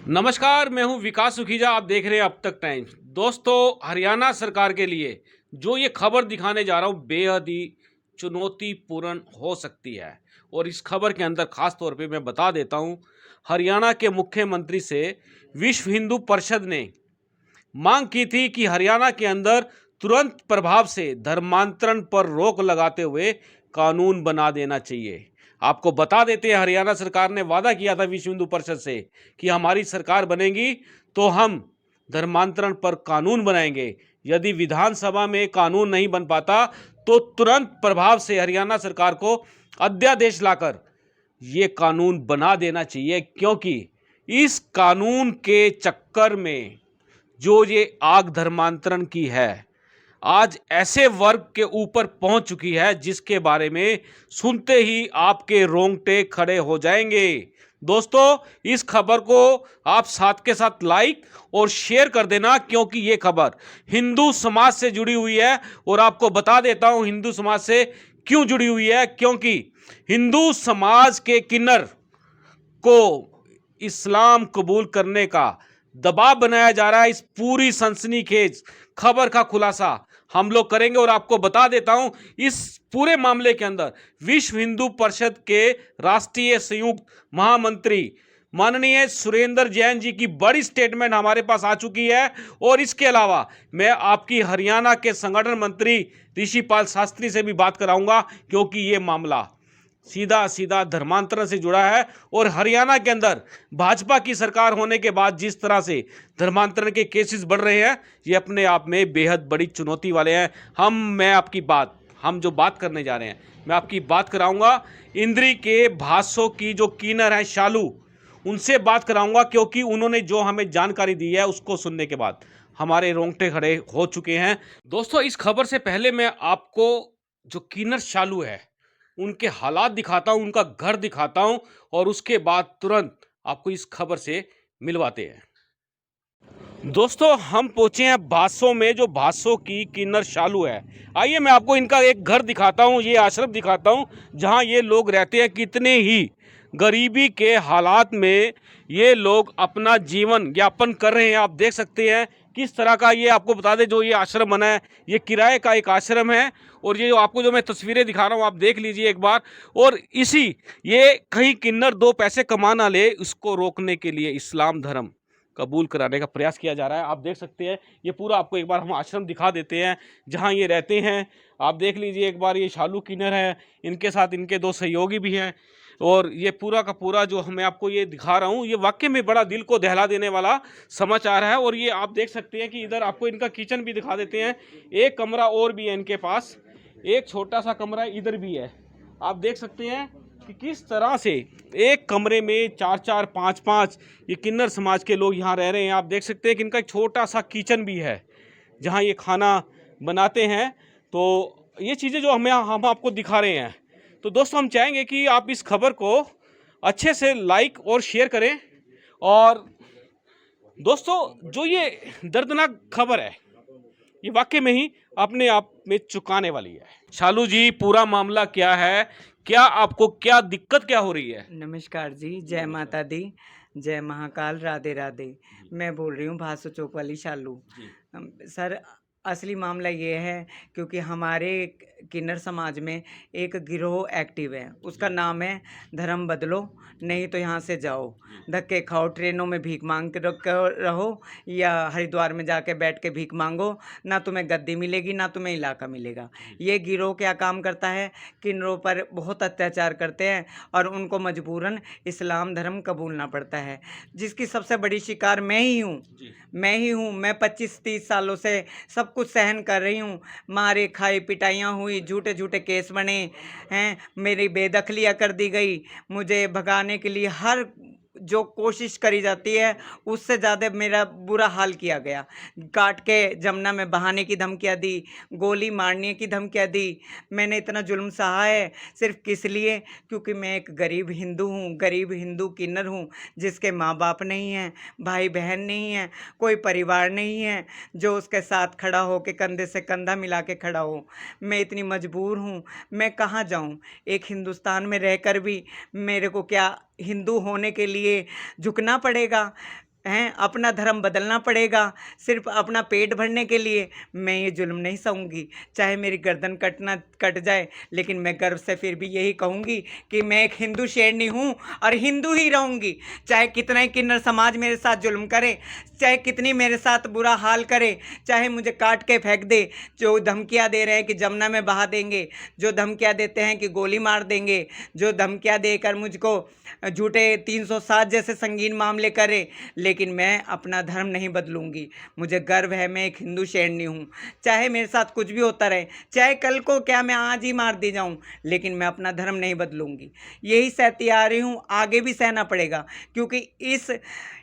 नमस्कार, मैं हूं विकास सुखीजा। आप देख रहे हैं अब तक टाइम्स। दोस्तों, हरियाणा सरकार के लिए जो ये खबर दिखाने जा रहा हूं बेहद ही चुनौतीपूर्ण हो सकती है। और इस खबर के अंदर खास तौर पे मैं बता देता हूं, हरियाणा के मुख्यमंत्री से विश्व हिंदू परिषद ने मांग की थी कि हरियाणा के अंदर तुरंत प्रभाव से धर्मांतरण पर रोक लगाते हुए कानून बना देना चाहिए। आपको बता देते हैं, हरियाणा सरकार ने वादा किया था विश्व हिंदू परिषद से कि हमारी सरकार बनेगी तो हम धर्मांतरण पर कानून बनाएंगे। यदि विधानसभा में कानून नहीं बन पाता तो तुरंत प्रभाव से हरियाणा सरकार को अध्यादेश लाकर ये कानून बना देना चाहिए, क्योंकि इस कानून के चक्कर में जो ये आग धर्मांतरण की है आज ऐसे वर्ग के ऊपर पहुंच चुकी है जिसके बारे में सुनते ही आपके रोंगटे खड़े हो जाएंगे। दोस्तों, इस खबर को आप साथ के साथ लाइक और शेयर कर देना, क्योंकि ये खबर हिंदू समाज से जुड़ी हुई है। और आपको बता देता हूं हिंदू समाज से क्यों जुड़ी हुई है, क्योंकि हिंदू समाज के किन्नर को इस्लाम कबूल करने का दबाव बनाया जा रहा है। इस पूरी सनसनीखेज खबर का खुलासा हम लोग करेंगे और आपको बता देता हूं, इस पूरे मामले के अंदर विश्व हिंदू परिषद के राष्ट्रीय संयुक्त महामंत्री माननीय सुरेंद्र जैन जी की बड़ी स्टेटमेंट हमारे पास आ चुकी है। और इसके अलावा मैं आपकी हरियाणा के संगठन मंत्री ऋषिपाल शास्त्री से भी बात कराऊंगा, क्योंकि ये मामला सीधा सीधा धर्मांतरण से जुड़ा है। और हरियाणा के अंदर भाजपा की सरकार होने के बाद जिस तरह से धर्मांतरण के केसेस बढ़ रहे हैं, ये अपने आप में बेहद बड़ी चुनौती वाले हैं। हम जो बात करने जा रहे हैं, मैं आपकी बात कराऊंगा इंद्री के भाषो की जो कीनर है शालू, उनसे बात कराऊंगा, क्योंकि उन्होंने जो हमें जानकारी दी है उसको सुनने के बाद हमारे रोंगटे खड़े हो चुके हैं। दोस्तों, इस खबर से पहले मैं आपको जो कीनर शालू है उनके हालात दिखाता हूं, उनका घर दिखाता हूं, और उसके बाद तुरंत आपको इस खबर से मिलवाते हैं। दोस्तों, हम पहुंचे हैं भासो में, जो भासो की किन्नर शालू है। आइए मैं आपको इनका एक घर दिखाता हूं, ये आश्रम दिखाता हूं जहां ये लोग रहते हैं। कितने ही गरीबी के हालात में ये लोग अपना जीवन यापन कर रहे हैं। आप देख सकते हैं किस तरह का, ये आपको बता दें, जो ये आश्रम बना है ये किराए का एक आश्रम है। और ये आपको जो मैं तस्वीरें दिखा रहा हूँ आप देख लीजिए एक बार। और ये कहीं किन्नर दो पैसे कमा ना ले, इसको रोकने के लिए इस्लाम धर्म कबूल कराने का प्रयास किया जा रहा है। आप देख सकते हैं, ये पूरा आपको एक बार हम आश्रम दिखा देते हैं जहां ये रहते हैं। आप देख लीजिए एक बार, ये शालू किन्नर है, इनके साथ इनके दो सहयोगी भी हैं। और ये पूरा का पूरा जो मैं आपको ये दिखा रहा हूँ, ये वाकई में बड़ा दिल को दहला देने वाला समाचार है। और ये आप देख सकते हैं कि इधर आपको इनका किचन भी दिखा देते हैं। एक कमरा और भी है इनके पास, एक छोटा सा कमरा इधर भी है। आप देख सकते हैं कि किस तरह से एक कमरे में चार चार पाँच पाँच ये किन्नर समाज के लोग यहाँ रह रहे हैं। आप देख सकते हैं कि इनका एक छोटा सा किचन भी है जहाँ ये खाना बनाते हैं। तो ये चीज़ें जो हम आपको दिखा रहे हैं। तो दोस्तों, हम चाहेंगे कि आप इस खबर को अच्छे से लाइक और शेयर करें। और दोस्तों, जो ये दर्दनाक खबर है ये वाकई में ही अपने आप में चुकाने वाली है। शालू जी, पूरा मामला क्या है, क्या आपको क्या दिक्कत क्या हो रही है? नमस्कार जी, जय माता दी, जय महाकाल, राधे राधे। मैं बोल रही हूँ भासो चौक वाली शालू। जी। सर, असली मामला ये है क्योंकि हमारे किन्नर समाज में एक गिरोह एक्टिव है, उसका नाम है धर्म बदलो नहीं तो यहाँ से जाओ। धक्के खाओ, ट्रेनों में भीख मांग के रहो या हरिद्वार में जाके बैठ के भीख मांगो, ना तुम्हें गद्दी मिलेगी ना तुम्हें इलाका मिलेगा। ये गिरोह क्या काम करता है, किन्नरों पर बहुत अत्याचार करते हैं और उनको मजबूरन इस्लाम धर्म कबूलना पड़ता है, जिसकी सबसे बड़ी शिकार मैं ही हूँ। मैं 25-30 सालों से सब कुछ सहन कर रही हूँ। मारे खाए, पिटाइयाँ हुई, झूठे झूठे केस बने हैं, मेरी बेदखलियाँ कर दी गई। मुझे भगाने के लिए हर जो कोशिश करी जाती है उससे ज़्यादा मेरा बुरा हाल किया गया। काट के जमुना में बहाने की धमकियाँ दी, गोली मारने की धमकियाँ दी। मैंने इतना जुल्म सहा है सिर्फ किस लिए, क्योंकि मैं एक गरीब हिंदू हूँ, गरीब हिंदू किन्नर हूँ, जिसके माँ बाप नहीं हैं, भाई बहन नहीं हैं, कोई परिवार नहीं है जो उसके साथ खड़ा हो के कंधे से कंधा मिला के खड़ा हो। मैं इतनी मजबूर हूँ, मैं कहाँ जाऊँ। एक हिंदुस्तान में रहकर भी मेरे को क्या हिंदू होने के लिए झुकना पड़ेगा? हैं, अपना धर्म बदलना पड़ेगा सिर्फ अपना पेट भरने के लिए। मैं ये जुल्म नहीं सहूँगी, चाहे मेरी गर्दन कट जाए, लेकिन मैं गर्व से फिर भी यही कहूँगी कि मैं एक हिंदू शेरनी हूँ और हिंदू ही रहूँगी। चाहे कितना ही किन्नर समाज मेरे साथ जुल्म करे, चाहे कितनी मेरे साथ बुरा हाल करे, चाहे मुझे काट के फेंक दे, जो धमकियाँ दे रहे हैं कि जमुना में बहा देंगे, जो धमकियाँ देते हैं कि गोली मार देंगे, जो धमकियाँ देकर मुझको झूठे 307 जैसे संगीन मामले करे, लेकिन मैं अपना धर्म नहीं बदलूंगी। मुझे गर्व है, मैं एक हिंदू शेरनी हूँ। चाहे मेरे साथ कुछ भी होता रहे, चाहे कल को क्या मैं आज ही मार दी जाऊँ, लेकिन मैं अपना धर्म नहीं बदलूंगी। यही सहती आ रही हूँ, आगे भी सहना पड़ेगा, क्योंकि इस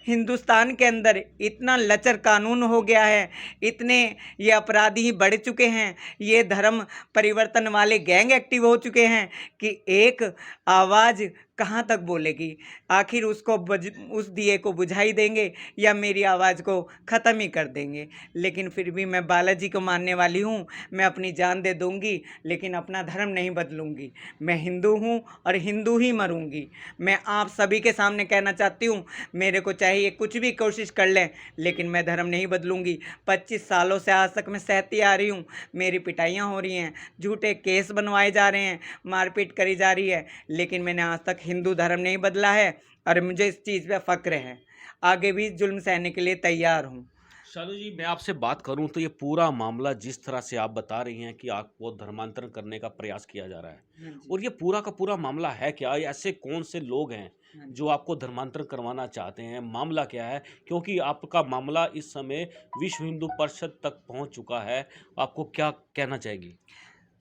हिंदुस्तान के अंदर इतना लचर कानून हो गया है, इतने ये अपराधी ही बढ़ चुके हैं, ये धर्म परिवर्तन वाले गैंग एक्टिव हो चुके हैं कि एक आवाज़ कहाँ तक बोलेगी। आखिर उस दिए को बुझाई देंगे या मेरी आवाज़ को ख़त्म ही कर देंगे। लेकिन फिर भी मैं बालाजी को मानने वाली हूँ, मैं अपनी जान दे दूँगी, लेकिन अपना धर्म नहीं बदलूँगी। मैं हिंदू हूँ और हिंदू ही मरूँगी। मैं आप सभी के सामने कहना चाहती हूँ, मेरे को चाहिए कुछ भी कोशिश कर लें, लेकिन मैं धर्म नहीं बदलूँगी। 25 सालों से आज तक मैं सहती आ रही हूँ, मेरी पिटाइयाँ हो रही हैं, झूठे केस बनवाए जा रहे हैं, मारपीट करी जा रही है, लेकिन मैंने आज तक हिंदू धर्म नहीं बदला है और मुझे इस चीज़ पे फ़क्र है। आगे भी जुल्म सहने के लिए तैयार हूँ। शालू जी, मैं आपसे बात करूं तो ये पूरा मामला जिस तरह से आप बता रही हैं कि आपको धर्मांतरण करने का प्रयास किया जा रहा है, और ये पूरा का पूरा मामला है क्या? ये ऐसे कौन से लोग हैं जो आपको धर्मांतरण करवाना चाहते हैं? मामला क्या है? क्योंकि आपका मामला इस समय विश्व हिंदू परिषद तक पहुंच चुका है। आपको क्या कहना चाहेगी?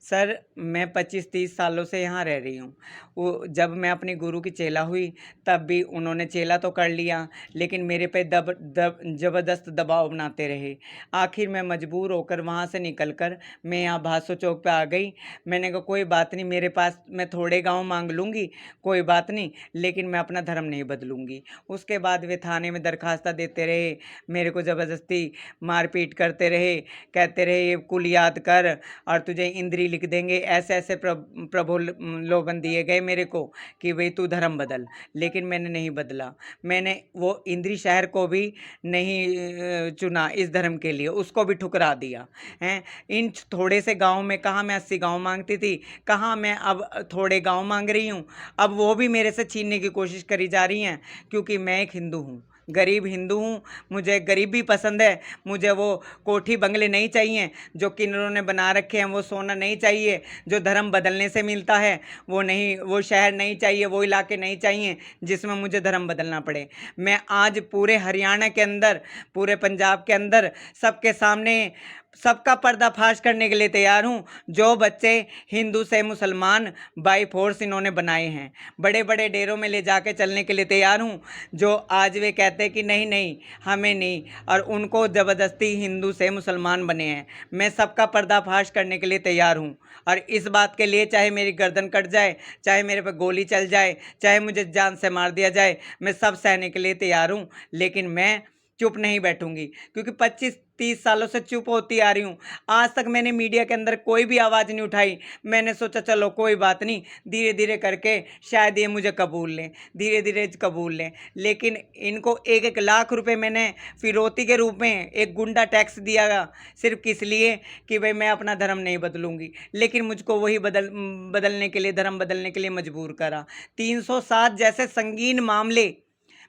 सर, मैं 25-30 सालों से यहाँ रह रही हूँ। वो जब मैं अपनी गुरु की चेला हुई, तब भी उन्होंने चेला तो कर लिया, लेकिन मेरे पे ज़बरदस्त दबाव बनाते रहे। आखिर मैं मजबूर होकर वहाँ से निकल कर मैं यहाँ भासो चौक पे आ गई। मैंने कहा कोई बात नहीं, मेरे पास मैं थोड़े गाँव मांग लूँगी, कोई बात नहीं, लेकिन मैं अपना धर्म नहीं बदलूँगी। उसके बाद वे थाने में दरखास्त देते रहे, मेरे को ज़बरदस्ती मारपीट करते रहे, कहते रहे ये कुल याद कर और तुझे इंद्री लिख देंगे। ऐसे ऐसे प्रलोभन दिए गए मेरे को कि भाई तू धर्म बदल, लेकिन मैंने नहीं बदला। मैंने वो इंद्री शहर को भी नहीं चुना इस धर्म के लिए, उसको भी ठुकरा दिया हैं। इन थोड़े से गांव में कहाँ मैं 80 गांव मांगती थी, कहाँ मैं अब थोड़े गांव मांग रही हूँ। अब वो भी मेरे से छीनने की कोशिश करी जा रही हैं, क्योंकि मैं एक हिंदू हूँ, गरीब हिंदू हूँ। मुझे गरीबी पसंद है, मुझे वो कोठी बंगले नहीं चाहिए जो किन्नरों ने बना रखे हैं, वो सोना नहीं चाहिए जो धर्म बदलने से मिलता है, वो नहीं, वो शहर नहीं चाहिए, वो इलाके नहीं चाहिए जिसमें मुझे धर्म बदलना पड़े। मैं आज पूरे हरियाणा के अंदर, पूरे पंजाब के अंदर सबके सामने सबका पर्दाफाश करने के लिए तैयार हूँ। जो बच्चे हिंदू से मुसलमान बाई फोर्स इन्होंने बनाए हैं, बड़े बड़े डेरों में ले जाके चलने के लिए तैयार हूँ। जो आज वे कहते हैं कि नहीं नहीं हमें नहीं, और उनको ज़बरदस्ती हिंदू से मुसलमान बने हैं, मैं सबका पर्दाफाश करने के लिए तैयार हूँ। और इस बात के लिए चाहे मेरी गर्दन कट जाए, चाहे मेरे पे गोली चल जाए, चाहे मुझे जान से मार दिया जाए, मैं सब सहने के लिए तैयार हूँ। लेकिन मैं चुप नहीं बैठूंगी, क्योंकि 25-30 सालों से चुप होती आ रही हूँ। आज तक मैंने मीडिया के अंदर कोई भी आवाज़ नहीं उठाई। मैंने सोचा चलो कोई बात नहीं, धीरे धीरे करके शायद ये मुझे कबूल लें, धीरे धीरे कबूल लें। लेकिन इनको 1-1 लाख रुपए मैंने फिरौती के रूप में एक गुंडा टैक्स दिया, सिर्फ किस लिए कि भाई मैं अपना धर्म नहीं बदलूंगी। लेकिन मुझको वही बदलने के लिए, धर्म बदलने के लिए मजबूर करा। 307 जैसे संगीन मामले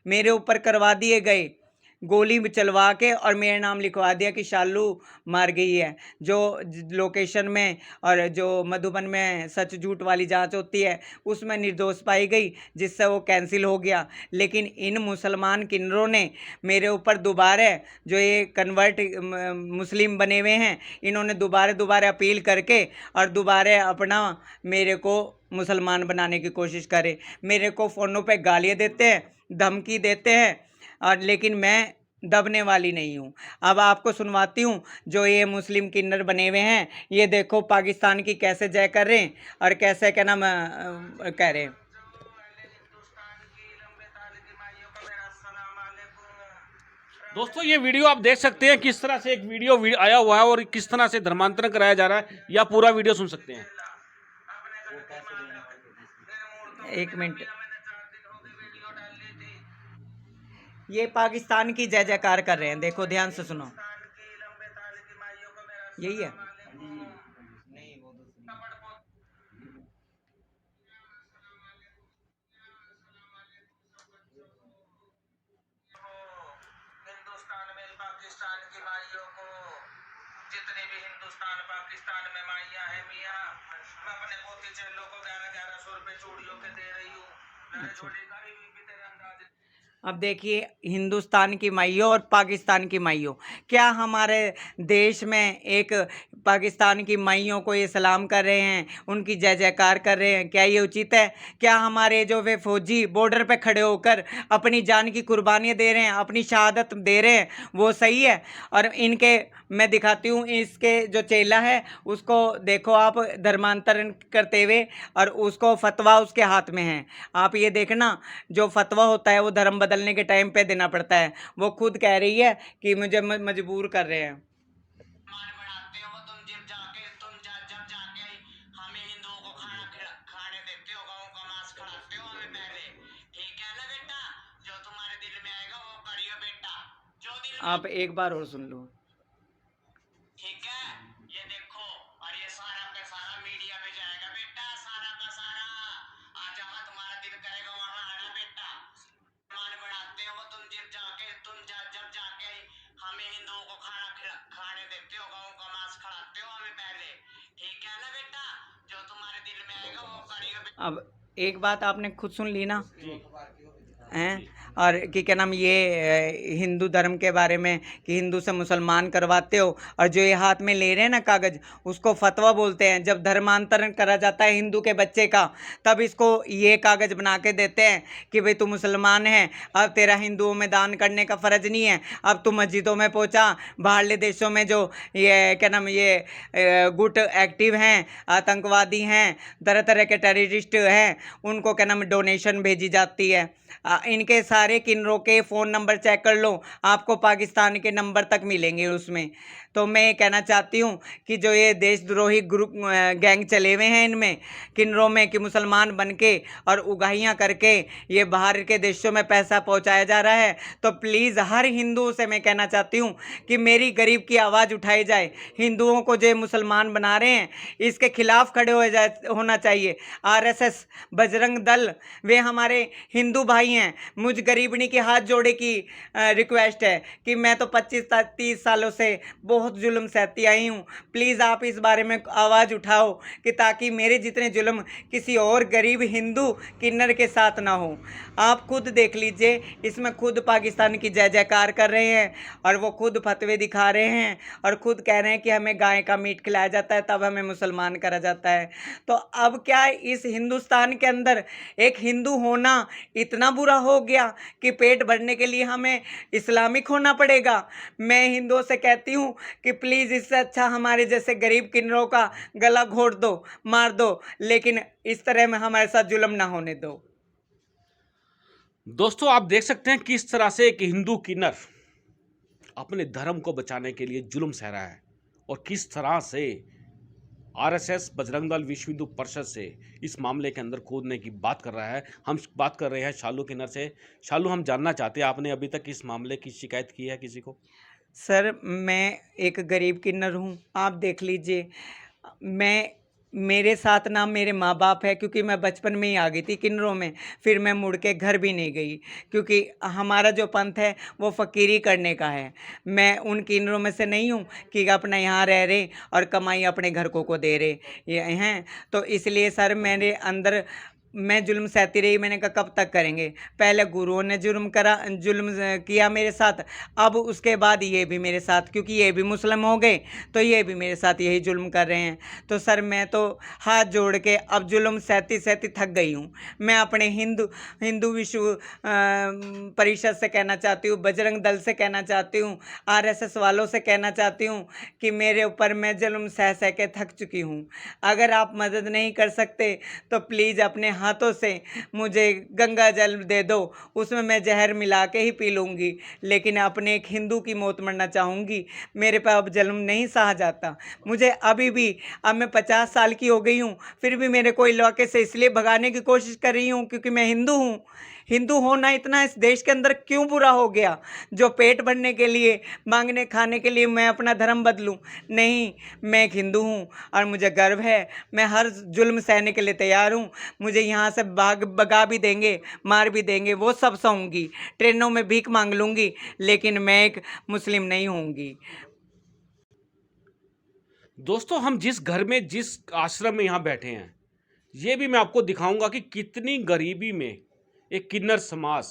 मेरे ऊपर करवा दिए गए, गोली में चलवा के, और मेरा नाम लिखवा दिया कि शालू मार गई है। जो लोकेशन में और जो मधुबन में सच झूठ वाली जांच होती है, उसमें निर्दोष पाई गई, जिससे वो कैंसिल हो गया। लेकिन इन मुसलमान किन्नरों ने मेरे ऊपर दोबारा, जो ये कन्वर्ट मुस्लिम बने हुए हैं, इन्होंने दोबारा अपील करके और दोबारा अपना मेरे को मुसलमान बनाने की कोशिश करे। मेरे को फ़ोनों पे गालियाँ देते हैं, धमकी देते हैं, और लेकिन मैं दबने वाली नहीं हूँ। अब आपको सुनवाती हूँ जो ये मुस्लिम किन्नर बने हुए हैं, ये देखो पाकिस्तान की कैसे जय कर रहे हैं और कैसे क्या नाम कह रहे हैं। दोस्तों, ये वीडियो आप देख सकते हैं किस तरह से एक वीडियो आया हुआ है और किस तरह से धर्मांतरण कराया जा रहा है, या पूरा वीडियो सुन सकते हैं। 1 मिनट। ये पाकिस्तान की जय जयकार कर रहे हैं, देखो ध्यान से सुनो। यही है। हिंदुस्तान में पाकिस्तान की माइयों को, जितने भी हिंदुस्तान पाकिस्तान में माइयां हैं मियाँ, मैं अपने पोती चेल्लों को 1100 रुपए चूड़ियों के दे रही हूँ। मेरे छोटी गरीबी भी तेरे अंदाज। अब देखिए, हिंदुस्तान की माइयों और पाकिस्तान की माइयों, क्या हमारे देश में एक पाकिस्तान की माइयों को ये सलाम कर रहे हैं, उनकी जय जयकार कर रहे हैं? क्या ये उचित है? क्या हमारे जो वे फौजी बॉर्डर पे खड़े होकर अपनी जान की कुर्बानियाँ दे रहे हैं, अपनी शहादत दे रहे हैं, वो सही है? और इनके मैं दिखाती हूँ, इसके जो चेला है उसको देखो आप धर्मांतरण करते हुए, और उसको फतवा उसके हाथ में है। आप ये देखना, जो फतवा होता है वो धर्म बदलने के टाइम पे देना पड़ता है। वो खुद कह रही है कि मुझे मजबूर कर रहे हैं। मान बढ़ाते हो तुम जब जाके हमें हिंदुओं को खाने देते हो, गाँव का मांस खिलाते हो हमें पहले, ठीक है ना बेटा? जो तुम्हारे दिल में आएगा वो करियो बेटा, जो दिल में। आप एक बार और सुन लो। ठीक है, ये देखो, और ये सारा का सारा मीडिया में जाएगा बेटा, सारा का सारा। आ जहाँ तुम्हारा दिल करेगा वहां आना बेटा। मान बढ़ाते हो जब जाके हमें हिंदुओं को खाने देते हो, गाँव का मांस खिलाते हो हमें पहले, ठीक है ना बेटा? जो तुम्हारे दिल में आएगा वो करियो बेटा। अब एक बात आपने खुद सुन ली ना, हैं? और कि क्या नाम, ये हिंदू धर्म के बारे में कि हिंदू से मुसलमान करवाते हो, और जो ये हाथ में ले रहे हैं ना कागज़, उसको फतवा बोलते हैं। जब धर्मांतरण करा जाता है हिंदू के बच्चे का, तब इसको ये कागज़ बना के देते हैं कि भाई तू मुसलमान है, अब तेरा हिंदुओं में दान करने का फ़र्ज नहीं है, अब तू मस्जिदों में पहुंचा। बाहरले देशों में जो ये क्या नाम, ये गुट एक्टिव हैं, आतंकवादी हैं, तरह तरह के टेररिस्ट हैं, उनको क्या नाम डोनेशन भेजी जाती है। इनके सारे किन्नरों के फ़ोन नंबर चेक कर लो, आपको पाकिस्तान के नंबर तक मिलेंगे उसमें। तो मैं ये कहना चाहती हूँ कि जो ये देशद्रोही ग्रुप गैंग चले हुए हैं इनमें किन्नरों में, कि मुसलमान बन के और उगाहियाँ करके ये बाहर के देशों में पैसा पहुँचाया जा रहा है, तो प्लीज़ हर हिंदू से मैं कहना चाहती हूँ कि मेरी गरीब की आवाज़ उठाई जाए। हिंदुओं को जो मुसलमान बना रहे हैं, इसके खिलाफ खड़े होना चाहिए। आरएसएस, बजरंग दल, वे हमारे हिंदू भाई हैं। मुझ गरीबनी के हाथ जोड़े की रिक्वेस्ट है कि मैं तो 25-30 सालों से बहुत जुल्म सहती आई हूँ। प्लीज़ आप इस बारे में आवाज़ उठाओ कि ताकि मेरे जितने जुल्म किसी और गरीब हिंदू किन्नर के साथ ना हो। आप खुद देख लीजिए, इसमें खुद पाकिस्तान की जय जयकार कर रहे हैं, और वो खुद फतवे दिखा रहे हैं, और खुद कह रहे हैं कि हमें गाय का मीट खिलाया जाता है तब हमें मुसलमान करा जाता है। तो अब क्या इस हिंदुस्तान के अंदर एक हिंदू होना इतना बुरा हो गया कि पेट भरने के लिए हमें इस्लामिक होना पड़ेगा? मैं हिंदुओं से कहती हूँ कि प्लीज़ इससे अच्छा हमारे जैसे गरीब किन्नरों का गला घोट दो, मार दो, लेकिन इस तरह में हमारे साथ जुल्म ना होने दो। दोस्तों, आप देख सकते हैं किस तरह से एक हिंदू किन्नर अपने धर्म को बचाने के लिए जुल्म सह रहा है, और किस तरह से आरएसएस, बजरंग दल, विश्व हिंदू परिषद से इस मामले के अंदर कूदने की बात कर रहा है। हम बात कर रहे हैं शालू किन्नर से। शालू, हम जानना चाहते हैं, आपने अभी तक इस मामले की शिकायत की है किसी को? सर, मैं एक गरीब किन्नर हूँ, आप देख लीजिए। मेरे साथ ना मेरे माँ बाप है, क्योंकि मैं बचपन में ही आ गई थी किन्नरों में, फिर मैं मुड़ के घर भी नहीं गई, क्योंकि हमारा जो पंथ है वो फ़कीरी करने का है। मैं उन किन्नरों में से नहीं हूँ कि अपना यहाँ रह रहे और कमाई अपने घर को दे रहे ये हैं। तो इसलिए सर मेरे अंदर मैं जुल्म सहती रही। मैंने कहा कब तक करेंगे? पहले गुरुओं ने जुल्म किया मेरे साथ, अब उसके बाद ये भी मेरे साथ, क्योंकि ये भी मुस्लिम हो गए तो ये भी मेरे साथ यही जुल्म कर रहे हैं। तो सर मैं तो हाथ जोड़ के अब जुल्म सहती सहती थक गई हूँ। मैं अपने हिंदू विश्व परिषद से कहना चाहती हूँ, बजरंग दल से कहना चाहती हूँ, आरएसएस वालों से कहना चाहती हूँ कि मेरे ऊपर मैं जुल्म सह सह के थक चुकी हूँ। अगर आप मदद नहीं कर सकते तो प्लीज़ अपने हाथों से मुझे गंगा जल दे दो, उसमें मैं जहर मिला के ही पी लूँगी, लेकिन अपने एक हिंदू की मौत मरना चाहूँगी। मेरे पे अब जुल्म नहीं सहा जाता। मुझे अभी भी, अब मैं 50 साल की हो गई हूँ, फिर भी मेरे को इलाके से इसलिए भगाने की कोशिश कर रही हूँ क्योंकि मैं हिंदू हूँ। हिंदू होना इतना इस देश के अंदर क्यों बुरा हो गया, जो पेट भरने के लिए, मांगने खाने के लिए मैं अपना धर्म बदलूं? नहीं, मैं एक हिंदू हूं और मुझे गर्व है। मैं हर जुल्म सहने के लिए तैयार हूं। मुझे यहाँ से भगा भी देंगे, मार भी देंगे, वो सब सहूंगी, ट्रेनों में भीख मांग लूंगी, लेकिन मैं एक मुस्लिम नहीं होंगी। दोस्तों, हम जिस घर में, जिस आश्रम में यहाँ बैठे हैं, ये भी मैं आपको दिखाऊंगा कि कितनी गरीबी में एक किन्नर समाज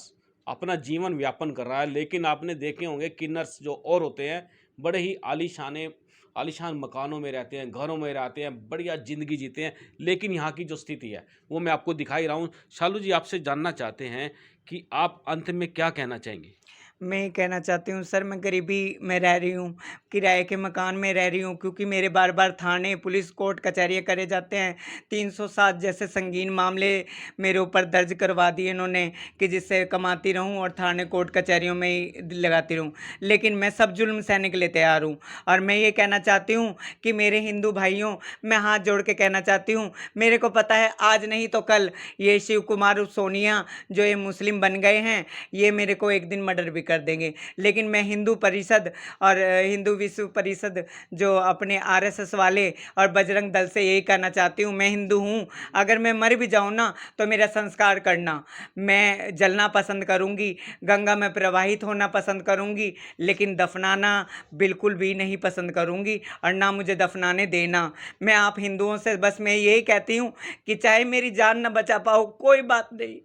अपना जीवन व्यापन कर रहा है। लेकिन आपने देखे होंगे किन्नर जो और होते हैं, बड़े ही आलीशान मकानों में रहते हैं, घरों में रहते हैं, बढ़िया ज़िंदगी जीते हैं। लेकिन यहाँ की जो स्थिति है वो मैं आपको दिखा ही रहा हूँ। शालू जी, आपसे जानना चाहते हैं कि आप अंत में क्या कहना चाहेंगे? मैं ये कहना चाहती हूँ सर, मैं गरीबी में रह रही हूँ, किराए के मकान में रह रही हूँ, क्योंकि मेरे बार बार थाने, पुलिस, कोर्ट कचहरियाँ करे जाते हैं। 307 जैसे संगीन मामले मेरे ऊपर दर्ज करवा दिए इन्होंने, कि जिससे कमाती रहूँ और थाने कोर्ट कचहरियों में ही लगाती रहूँ। लेकिन मैं सब जुल्म सहने के लिए तैयार हूँ। और मैं ये कहना चाहती हूँ कि मेरे हिंदू भाइयों, मैं हाथ जोड़ के कहना चाहती हूँ, मेरे को पता है आज नहीं तो कल ये शिव कुमार सोनिया जो ये मुस्लिम बन गए हैं, ये मेरे को एक दिन मर्डर भी कर देंगे। लेकिन मैं हिंदू परिषद और हिंदू विश्व परिषद जो अपने आरएसएस वाले और बजरंग दल से यही कहना चाहती हूँ, मैं हिंदू हूँ, अगर मैं मर भी जाऊँ ना तो मेरा संस्कार करना। मैं जलना पसंद करूँगी, गंगा में प्रवाहित होना पसंद करूँगी, लेकिन दफनाना बिल्कुल भी नहीं पसंद करूँगी, और ना मुझे दफनाने देना। मैं आप हिंदुओं से बस मैं यही कहती हूँ कि चाहे मेरी जान न बचा पाओ कोई बात नहीं,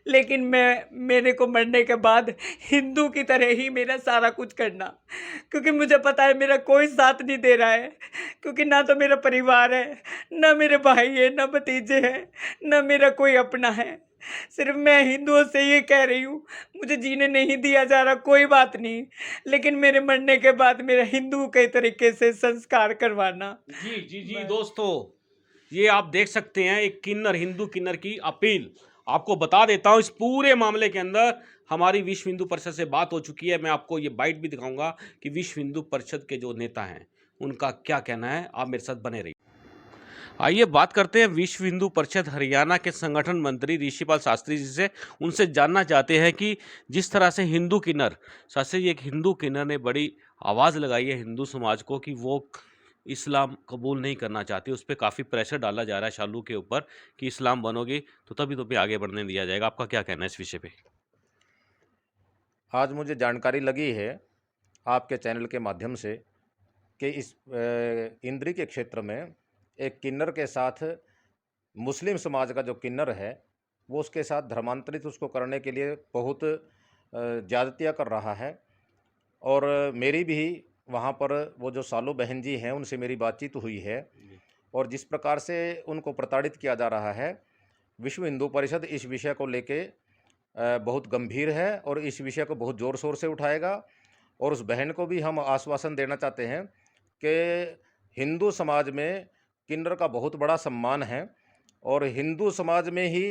लेकिन मेरे को मरने के बाद हिंदू की तरह ही मेरा सारा कुछ करना, क्योंकि मुझे पता है मेरा कोई साथ नहीं दे रहा है, क्योंकि ना तो मेरा परिवार है, ना मेरे भाई है, ना भतीजे हैं, ना मेरा कोई अपना है। सिर्फ मैं हिंदुओं से ये कह रही हूँ, मुझे जीने नहीं दिया जा रहा, कोई बात नहीं, लेकिन मेरे मरने के बाद मेरा हिंदू के तरीके से संस्कार करवाना। जी जी जी दोस्तों, ये आप देख सकते हैं एक किन्नर, हिंदू किन्नर की अपील। आपको बता देता हूँ, इस पूरे मामले के अंदर हमारी विश्व हिंदू परिषद से बात हो चुकी है। मैं आपको ये बाइट भी दिखाऊंगा कि विश्व हिंदू परिषद के जो नेता हैं उनका क्या कहना है। आप मेरे साथ बने रहिए। आइए बात करते हैं विश्व हिंदू परिषद हरियाणा के संगठन मंत्री ऋषिपाल शास्त्री जी से। उनसे जानना चाहते हैं कि जिस तरह से हिंदू किन्नर, शास्त्री जी, एक हिंदू किन्नर ने बड़ी आवाज़ लगाई है हिंदू समाज को कि वो इस्लाम कबूल नहीं करना चाहती, उस पर काफ़ी प्रेशर डाला जा रहा है शालू के ऊपर कि इस्लाम बनोगे तो तभी तो भी आगे बढ़ने दिया जाएगा। आपका क्या कहना है इस विषय पे? आज मुझे जानकारी लगी है आपके चैनल के माध्यम से कि इस इंद्री के क्षेत्र में एक किन्नर के साथ मुस्लिम समाज का जो किन्नर है वो उसके साथ धर्मांतरित उसको करने के लिए बहुत ज़्यादतियाँ कर रहा है। और मेरी भी वहाँ पर वो जो सालू बहन जी हैं उनसे मेरी बातचीत हुई है, और जिस प्रकार से उनको प्रताड़ित किया जा रहा है, विश्व हिंदू परिषद इस विषय को लेके बहुत गंभीर है और इस विषय को बहुत ज़ोर शोर से उठाएगा। और उस बहन को भी हम आश्वासन देना चाहते हैं कि हिंदू समाज में किन्नर का बहुत बड़ा सम्मान है, और हिंदू समाज में ही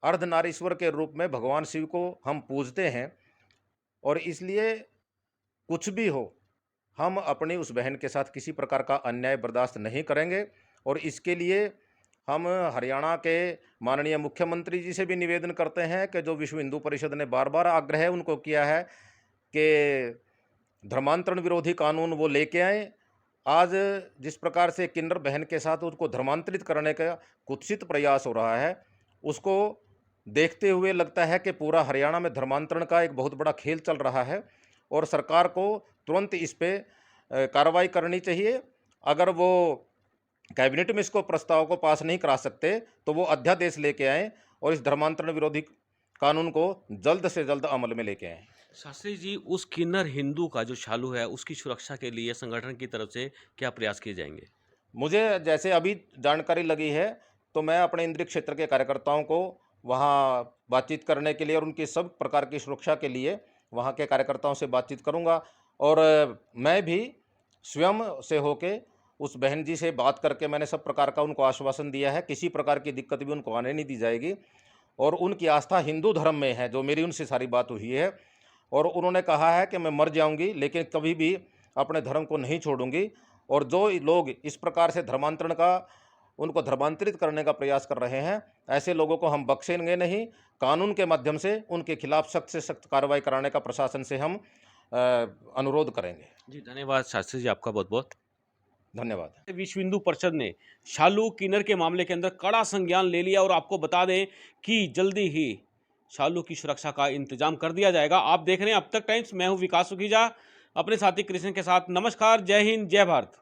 अर्धनारीश्वर के रूप में भगवान शिव को हम पूजते हैं, और इसलिए कुछ भी हो हम अपनी उस बहन के साथ किसी प्रकार का अन्याय बर्दाश्त नहीं करेंगे। और इसके लिए हम हरियाणा के माननीय मुख्यमंत्री जी से भी निवेदन करते हैं कि जो विश्व हिंदू परिषद ने बार बार आग्रह उनको किया है कि धर्मांतरण विरोधी कानून वो लेके आए। आज जिस प्रकार से किन्नर बहन के साथ उसको धर्मांतरित करने का कुत्सित प्रयास हो रहा है, उसको देखते हुए लगता है कि पूरा हरियाणा में धर्मांतरण का एक बहुत बड़ा खेल चल रहा है, और सरकार को तुरंत इस पे कार्रवाई करनी चाहिए। अगर वो कैबिनेट में इसको प्रस्ताव को पास नहीं करा सकते तो वो अध्यादेश लेके आएँ और इस धर्मांतरण विरोधी कानून को जल्द से जल्द अमल में लेके आएँ। शास्त्री जी, उस किन्नर हिंदू का जो शालू है उसकी सुरक्षा के लिए संगठन की तरफ से क्या प्रयास किए जाएंगे? मुझे जैसे अभी जानकारी लगी है तो मैं अपने इंद्रिय क्षेत्र के कार्यकर्ताओं को वहाँ बातचीत करने के लिए और उनकी सब प्रकार की सुरक्षा के लिए वहाँ के कार्यकर्ताओं से बातचीत करूँगा। और मैं भी स्वयं से होके उस बहन जी से बात करके मैंने सब प्रकार का उनको आश्वासन दिया है, किसी प्रकार की दिक्कत भी उनको आने नहीं दी जाएगी। और उनकी आस्था हिंदू धर्म में है, जो मेरी उनसे सारी बात हुई है, और उन्होंने कहा है कि मैं मर जाऊंगी लेकिन कभी भी अपने धर्म को नहीं छोड़ूंगी। और जो लोग इस प्रकार से धर्मांतरण का उनको धर्मांतरित करने का प्रयास कर रहे हैं, ऐसे लोगों को हम बख्शेंगे नहीं। कानून के माध्यम से उनके खिलाफ सख्त से सख्त कार्रवाई कराने का प्रशासन से हम अनुरोध करेंगे। जी धन्यवाद शास्त्री जी, आपका बहुत बहुत धन्यवाद। विश्व हिंदू परिषद ने शालू किन्नर के मामले के अंदर कड़ा संज्ञान ले लिया और आपको बता दें कि जल्दी ही शालू की सुरक्षा का इंतजाम कर दिया जाएगा। आप देख रहे हैं अब तक टाइम्स, मैं हूं विकास सुखीजा अपने साथी कृष्ण के साथ। नमस्कार, जय हिंद, जय भारत।